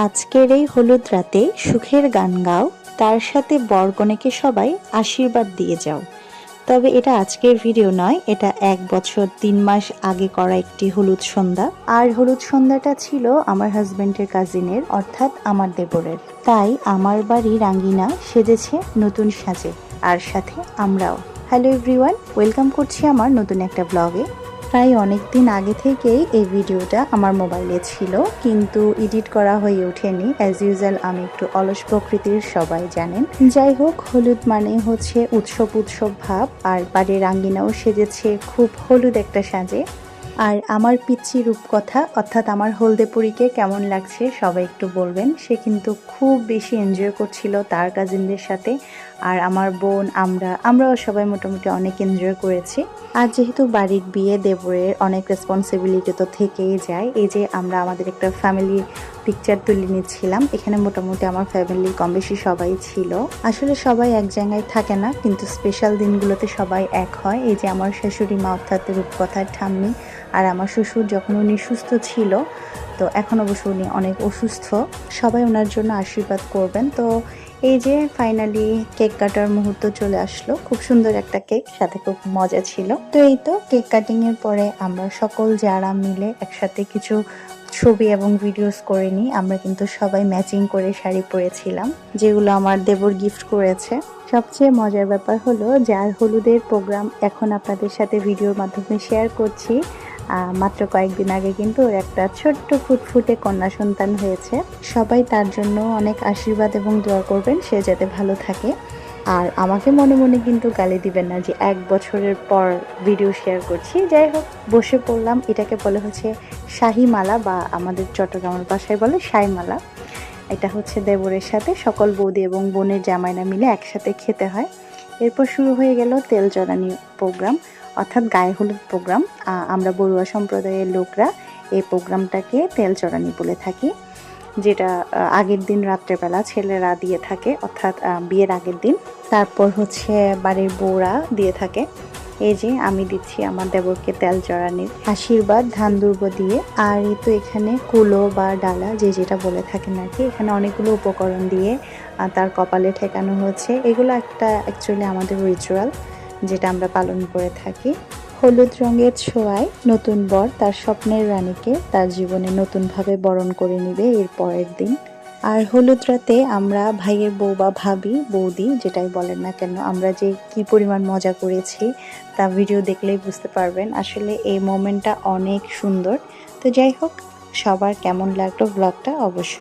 আজকের এই হলুদ রাতে সুখের গান গাও, তার সাথে বরকনেকে সবাই আশীর্বাদ দিয়ে যাও। তবে এটা আজকের ভিডিও নয়, এটা 1 বছর 3 মাস আগে করা একটি হলুদ সন্ধ্যা। আর হলুদ সন্ধ্যাটা ছিল আমার হাজবেন্ডের কাজিনের, অর্থাৎ আমার দেবরের। তাই আমার বাড়ি রাঙ্গিনা সেজেছে নতুন সাজে, আর সাথে আমরাও। হ্যালো এভরিওয়ান, ওয়েলকাম করছি আমার নতুন একটা ব্লগে। প্রায় অনেক দিন আগে থেকেই এই ভিডিওটা আমার মোবাইলে ছিল, কিন্তু এডিট করা হয়ে ওঠেনি। অ্যাজ ইউজুয়াল আমি একটু অলস প্রকৃতির, সবাই জানেন। যাই হোক, হলুদ মানে হচ্ছে উৎসব উৎসব ভাব, আর বাড়ির আঙ্গিনাও সেজেছে খুব হলুদ একটা সাজে। আর আমার পিচ্চি রূপকথা অর্থাৎ আমার হলদে পরীকে কেমন লাগছে সবাই একটু বলবেন। সে খুব বেশি এনজয় করছিল তার কাজিনদের সাথে, আর আমার বোন আমরাও সবাই মোটামুটি অনেক এনজয় করেছি। আর যেহেতু বাড়ির বিয়ে, দেবরের অনেক রেসপন্সিবিলিটি তো থেকেই যায়। এই যে আমরা আমাদের একটা ফ্যামিলি পিকচার তুলে নিচ্ছিলাম, এখানে মোটামুটি আমার ফ্যামিলি কম বেশি সবাই ছিল। আসলে সবাই এক জায়গায় থাকে না, কিন্তু স্পেশাল দিনগুলোতে সবাই এক হয়। এই যে আমার শাশুড়ি মা অর্থাৎ রূপকথার ঠাম্মি, আর আমার শ্বশুর যখন উনি সুস্থ ছিল, তো এখন অবশ্য উনি অনেক অসুস্থ, সবাই ওনার জন্য আশীর্বাদ করবেন। তো এই যে ফাইনালি কেক কাটার মুহূর্ত চলে আসলো। খুব সুন্দর একটা কেক, সাথে খুব মজা ছিল। তো এই তো কেক কাটিং এর পরে আমরা সকল যারা মিলে একসাথে কিছু ছবি এবং ভিডিওস করে নিই। আমরা কিন্তু সবাই ম্যাচিং করে শাড়ি পরেছিলাম, যেগুলো আমার দেবর গিফট করেছে। সবচেয়ে মজার ব্যাপার হলো, যার হলুদের প্রোগ্রাম এখন আপনাদের সাথে ভিডিওর মাধ্যমে শেয়ার করছি, মাত্র কয়েকদিন আগে কিন্তু ওর একটা ছোট্ট ফুটফুটে কন্যা সন্তান হয়েছে। সবাই তার জন্য অনেক আশীর্বাদ এবং দোয়া করবেন, সে যাতে ভালো থাকে। আর আমাকে মনে মনে কিন্তু গালি দিবেন না যে 1 বছরের পর ভিডিও শেয়ার করছি। যাই হোক, বসে পড়লাম। এটাকে বলে হচ্ছে শাহী মালা, বা আমাদের চট্টগ্রামের ভাষায় বলে শাহীমালা। এটা হচ্ছে দেবরের সাথে সকল বৌদি এবং বোনের জামাইনা মিলে একসাথে খেতে হয়। এরপর শুরু হয়ে গেল তেল জড়ানি প্রোগ্রাম, অর্থাৎ গায়ে হলুদ প্রোগ্রাম। আমরা বড়ুয়া সম্প্রদায়ের লোকরা এই প্রোগ্রামটাকে তেল চড়ানি বলে থাকি, যেটা আগের দিন রাত্রেবেলা ছেলেরা দিয়ে থাকে, অর্থাৎ বিয়ের আগের দিন। তারপর হচ্ছে বাড়ির বউরা দিয়ে থাকে। এই যে আমি দিচ্ছি আমার দেবরকে তেল চড়ানির আশীর্বাদ ধান দুর্ব দিয়ে। আর এই তো এখানে কুলো বা ডালা, যে যেটা বলে থাকেন আর কি, এখানে অনেকগুলো উপকরণ দিয়ে তার কপালে ঠেকানো হচ্ছে। এগুলো একটা অ্যাকচুয়ালি আমাদের রিচুয়াল, যেটা আমরা পালন করে থাকি। হলুদ রঙের ছোঁয়ায় নতুন বর তার স্বপ্নের রানীকে তার জীবনে নতুনভাবে বরণ করে নিবে এর পরের দিন। আর হলুদ রাতে আমরা ভাইয়ের বউ বা ভাবি, বৌদি যেটাই বলেন না কেন, আমরা যে কি পরিমাণ মজা করেছি তা ভিডিও দেখলেই বুঝতে পারবেন। আসলে এই মোমেন্টটা অনেক সুন্দর। তো যাই হোক, সবার কেমন লাগলো ব্লগটা অবশ্যই